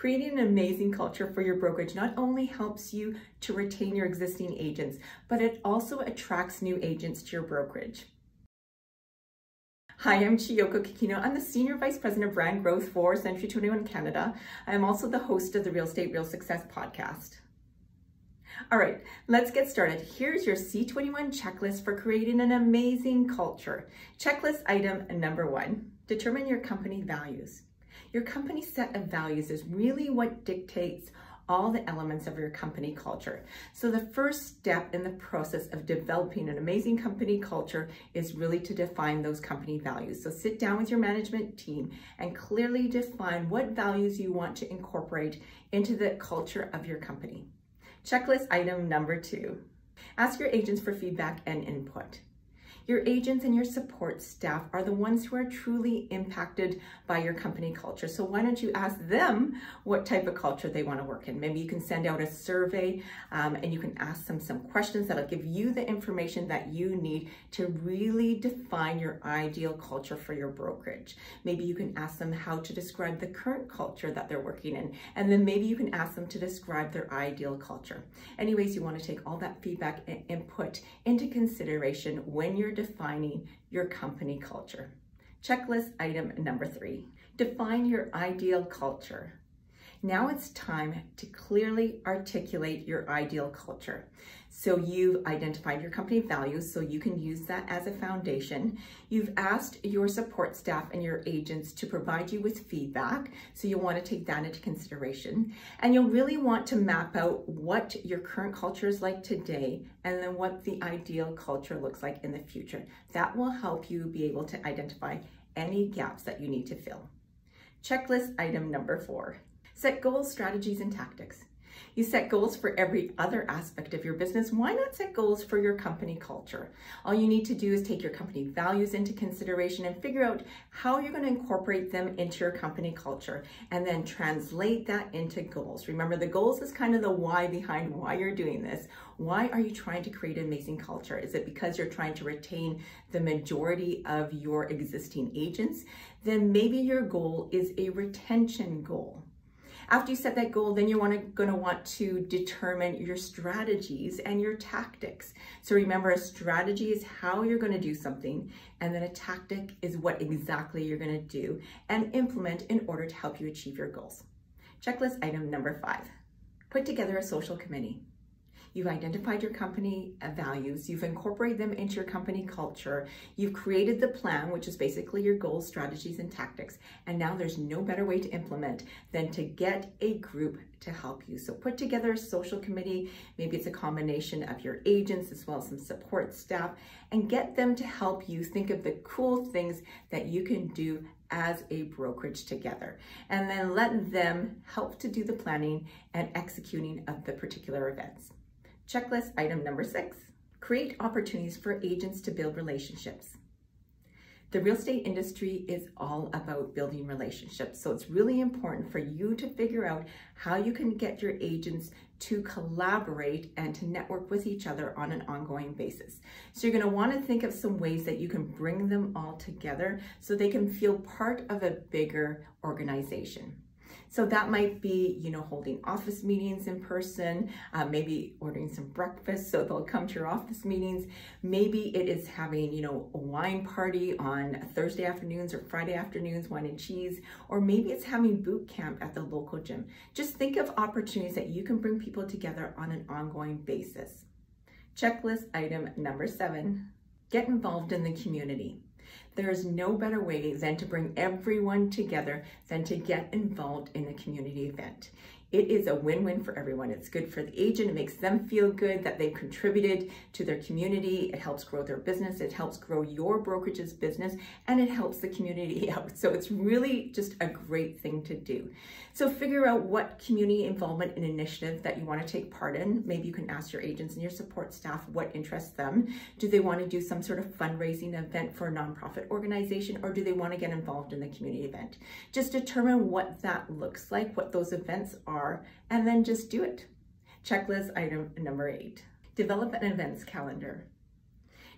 Creating an amazing culture for your brokerage not only helps you to retain your existing agents, but it also attracts new agents to your brokerage. Hi, I'm Chiyoko Kikino. I'm the Senior Vice President of Brand Growth for C21 Canada. I am also the host of the Real Estate Real Success podcast. All right, let's get started. Here's your C21 checklist for creating an amazing culture. Checklist item number 1, determine your company values. Your company set of values is really what dictates all the elements of your company culture. So the first step in the process of developing an amazing company culture is really to define those company values. So sit down with your management team and clearly define what values you want to incorporate into the culture of your company. Checklist item number 2, ask your agents for feedback and input. Your agents and your support staff are the ones who are truly impacted by your company culture. So why don't you ask them what type of culture they want to work in? Maybe you can send out a survey and you can ask them some questions that'll give you the information that you need to really define your ideal culture for your brokerage. Maybe you can ask them how to describe the current culture that they're working in. And then maybe you can ask them to describe their ideal culture. Anyways, you want to take all that feedback and input into consideration when you're defining your company culture. Checklist item number 3, define your ideal culture. Now it's time to clearly articulate your ideal culture. So you've identified your company values, so you can use that as a foundation. You've asked your support staff and your agents to provide you with feedback, so you'll want to take that into consideration. And you'll really want to map out what your current culture is like today, and then what the ideal culture looks like in the future. That will help you be able to identify any gaps that you need to fill. Checklist item number 4. Set goals, strategies, and tactics. You set goals for every other aspect of your business. Why not set goals for your company culture? All you need to do is take your company values into consideration and figure out how you're going to incorporate them into your company culture, and then translate that into goals. Remember, the goals is kind of the why behind why you're doing this. Why are you trying to create an amazing culture? Is it because you're trying to retain the majority of your existing agents? Then maybe your goal is a retention goal. After you set that goal, then you're going to want to determine your strategies and your tactics. So remember, a strategy is how you're going to do something, and then a tactic is what exactly you're going to do and implement in order to help you achieve your goals. Checklist item number 5, put together a social committee. You've identified your company values, you've incorporated them into your company culture, you've created the plan, which is basically your goals, strategies, and tactics, and now there's no better way to implement than to get a group to help you. So put together a social committee, maybe it's a combination of your agents as well as some support staff, and get them to help you think of the cool things that you can do as a brokerage together, and then let them help to do the planning and executing of the particular events. Checklist item number 6, create opportunities for agents to build relationships. The real estate industry is all about building relationships, so it's really important for you to figure out how you can get your agents to collaborate and to network with each other on an ongoing basis. So you're going to want to think of some ways that you can bring them all together so they can feel part of a bigger organization. So that might be, holding office meetings in person, maybe ordering some breakfast so they'll come to your office meetings. Maybe it is having, a wine party on Thursday afternoons or Friday afternoons, wine and cheese, or maybe it's having boot camp at the local gym. Just think of opportunities that you can bring people together on an ongoing basis. Checklist item number 7, get involved in the community. There is no better way than to bring everyone together than to get involved in a community event. It is a win-win for everyone. It's good for the agent. It makes them feel good that they've contributed to their community. It helps grow their business. It helps grow your brokerage's business, and it helps the community out. So it's really just a great thing to do. So figure out what community involvement and initiative that you want to take part in. Maybe you can ask your agents and your support staff what interests them. Do they want to do some sort of fundraising event for a nonprofit organization, or do they want to get involved in the community event? Just determine what that looks like, what those events are, and then just do it. Checklist item number 8, develop an events calendar.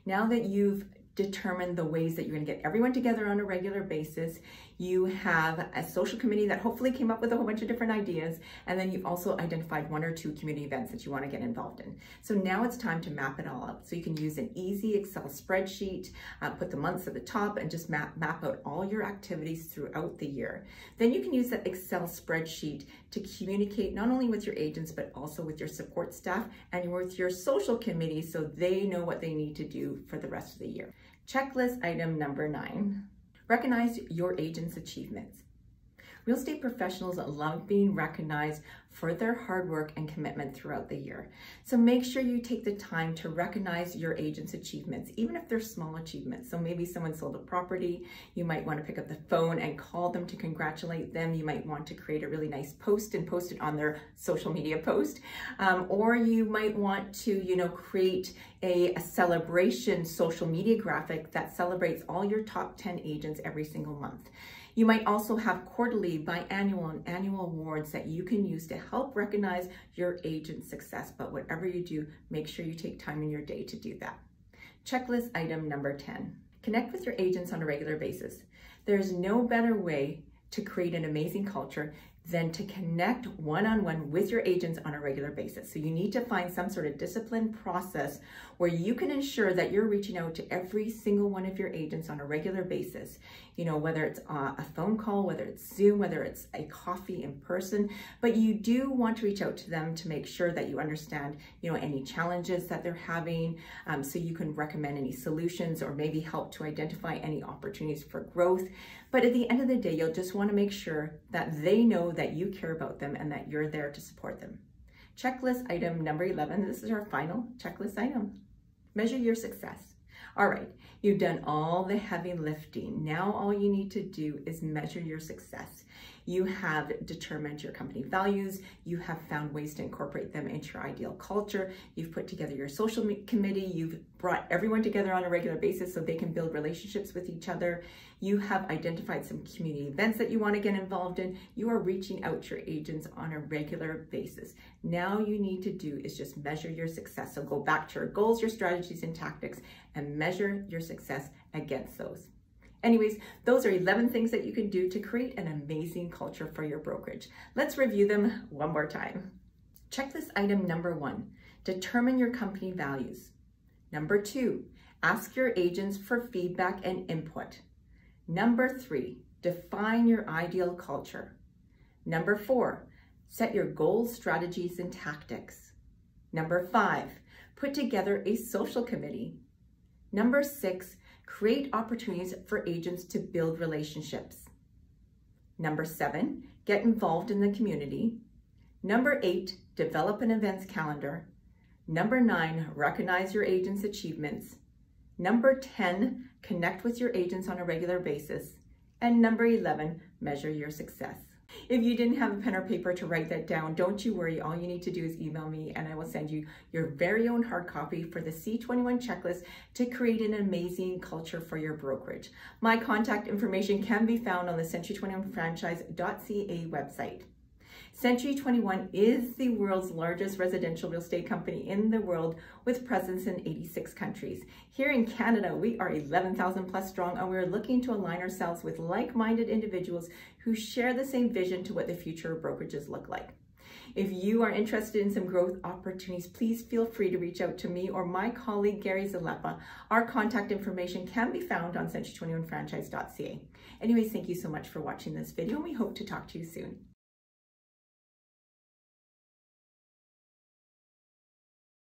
Now that you've determine the ways that you're going to get everyone together on a regular basis. You have a social committee that hopefully came up with a whole bunch of different ideas. And then you've also identified 1 or 2 community events that you want to get involved in. So now it's time to map it all out. So you can use an easy Excel spreadsheet, put the months at the top, and just map out all your activities throughout the year. Then you can use that Excel spreadsheet to communicate not only with your agents, but also with your support staff and with your social committee so they know what they need to do for the rest of the year. Checklist item number 9, recognize your agent's achievements. Real estate professionals love being recognized for their hard work and commitment throughout the year. So make sure you take the time to recognize your agent's achievements, even if they're small achievements. So maybe someone sold a property, you might want to pick up the phone and call them to congratulate them. You might want to create a really nice post and post it on their social media post. Or you might want to, create a celebration social media graphic that celebrates all your top 10 agents every single month. You might also have quarterly, biannual, and annual awards that you can use to help recognize your agent's success. But whatever you do, make sure you take time in your day to do that. Checklist item number 10, connect with your agents on a regular basis. There's no better way to create an amazing culture than to connect one-on-one with your agents on a regular basis. So you need to find some sort of disciplined process where you can ensure that you're reaching out to every single one of your agents on a regular basis. Whether it's a phone call, whether it's Zoom, whether it's a coffee in person, but you do want to reach out to them to make sure that you understand, any challenges that they're having, so you can recommend any solutions or maybe help to identify any opportunities for growth. But at the end of the day, you'll just want to make sure that they know that you care about them and that you're there to support them. Checklist item number 11, this is our final checklist item. Measure your success. All right, you've done all the heavy lifting. Now all you need to do is measure your success. You have determined your company values. You have found ways to incorporate them into your ideal culture. You've put together your social committee. You've brought everyone together on a regular basis so they can build relationships with each other. You have identified some community events that you want to get involved in. You are reaching out to your agents on a regular basis. Now you need to do is just measure your success. So go back to your goals, your strategies, and tactics and measure your success against those. Anyways, those are 11 things that you can do to create an amazing culture for your brokerage. Let's review them one more time. Checklist item number 1, determine your company values. Number 2, ask your agents for feedback and input. Number 3, define your ideal culture. Number 4, set your goals, strategies, and tactics. Number 5, put together a social committee. Number 6, create opportunities for agents to build relationships. Number 7, get involved in the community. Number 8, develop an events calendar. Number 9, recognize your agents' achievements. Number 10, connect with your agents on a regular basis. And number 11, measure your success. If you didn't have a pen or paper to write that down, don't you worry. All you need to do is email me and I will send you your very own hard copy for the C21 checklist to create an amazing culture for your brokerage. My contact information can be found on the C21franchise.ca website. C21 is the world's largest residential real estate company in the world with presence in 86 countries. Here in Canada, we are 11,000 plus strong and we're looking to align ourselves with like-minded individuals who share the same vision to what the future of brokerages look like. If you are interested in some growth opportunities, please feel free to reach out to me or my colleague, Gary Zalepa. Our contact information can be found on C21franchise.ca. Anyways, thank you so much for watching this video and we hope to talk to you soon.